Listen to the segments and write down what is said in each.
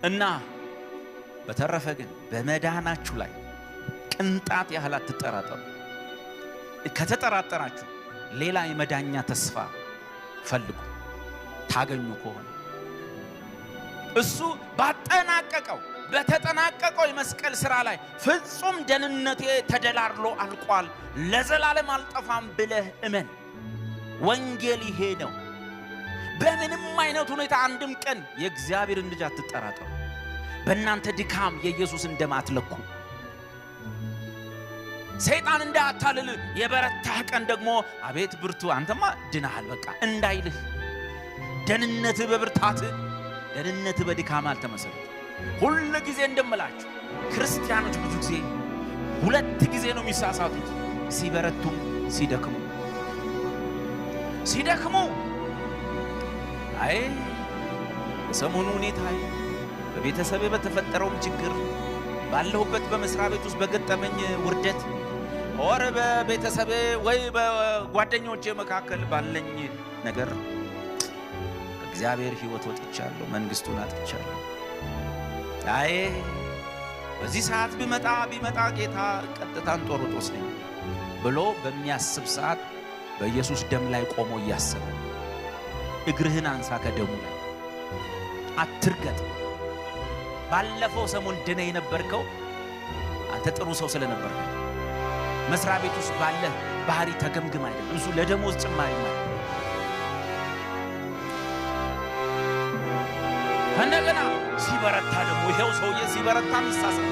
እና በተረፈ ግን በመዳናችሁ ላይ ቅንጣት ያህል አትጠራጠሩ። ከተጠራጠራችሁ ሌላ የመዳኛ ተስፋ ፈልጉ። ታገኙ ከሆነ እሱ በተጠናቀቀው የመስቀል ሥራ ላይ ፍጹም ደህንነቴ ተደላድሎ አልቋል፣ ለዘላለም አልጠፋም ብለህ እመን። ወንጌል ይሄ ነው። በምንም አይነት ሁኔታ አንድም ቀን የእግዚአብሔርን ልጅ አትጠራጠሩ። በእናንተ ድካም የኢየሱስ እንደማትለኩ ሰይጣን እንዳታልል የበረታህ ቀን ደግሞ አቤት ብርቱ አንተማ ድናሃል በቃ እንዳይልህ። ደህንነትህ በብርታትህ፣ ደህንነትህ በድካም አልተመሰረተ። ሁሉ ጊዜ እንደምላችሁ ክርስቲያኖች ብዙ ጊዜ ሁለት ጊዜ ነው የሚሳሳቱት፣ ሲበረቱም ሲደክሙ አይ በሰሞኑ ሁኔታ በቤተሰቤ በተፈጠረው ችግር፣ ባለሁበት በመስሪያ ቤት ውስጥ በገጠመኝ ውርደት፣ ወር በቤተሰቤ ወይ በጓደኞቼ መካከል ባለኝ ነገር እግዚአብሔር ሕይወት ወጥቻለሁ፣ መንግስቱን አጥቻለሁ። አይ በዚህ ሰዓት ቢመጣ ጌታ ቀጥታን ጦርጦስ ነኝ ብሎ በሚያስብ ሰዓት በኢየሱስ ደም ላይ ቆሞ እያሰበ እግርህን አንሳ ከደሙ ላይ አትርገጥ። ባለፈው ሰሞን ድነ የነበርከው አንተ ጥሩ ሰው ስለነበርክ መስሪያ ቤት ውስጥ ባለ ባህሪ ተገምግም አይደለም፣ እሱ ለደሞዝ ጭማሪ ማለት እንደገና ሲበረታ ደግሞ ይሄው ሰውዬ ሲበረታ ይሳሳል።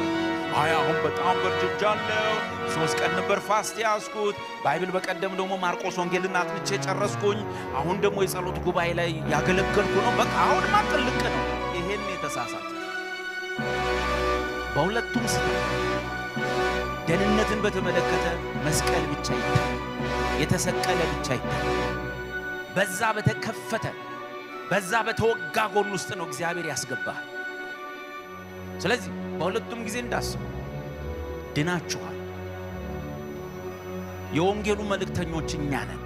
አይ አሁን በጣም በርጅጃለሁ፣ 3 ቀን ነበር ፋስት ያስኩት፣ ባይብል በቀደም ደግሞ ማርቆስ ወንጌልን አጥንቼ ጨረስኩኝ፣ አሁን ደግሞ የጸሎት ጉባኤ ላይ ያገለገልኩ ነው፣ በቃ አሁን ማጥልቅ ነው። ይሄን የተሳሳተ በሁለቱም ስህተት። ደህንነትን በተመለከተ መስቀል ብቻ ይታይ፣ የተሰቀለ ብቻ ይታይ። በዛ በተከፈተ በዛ በተወጋ ጎን ውስጥ ነው እግዚአብሔር ያስገባህ። ስለዚህ በሁለቱም ጊዜ እንዳስቡ ድናችኋል። የወንጌሉ መልእክተኞች እኛ ነን።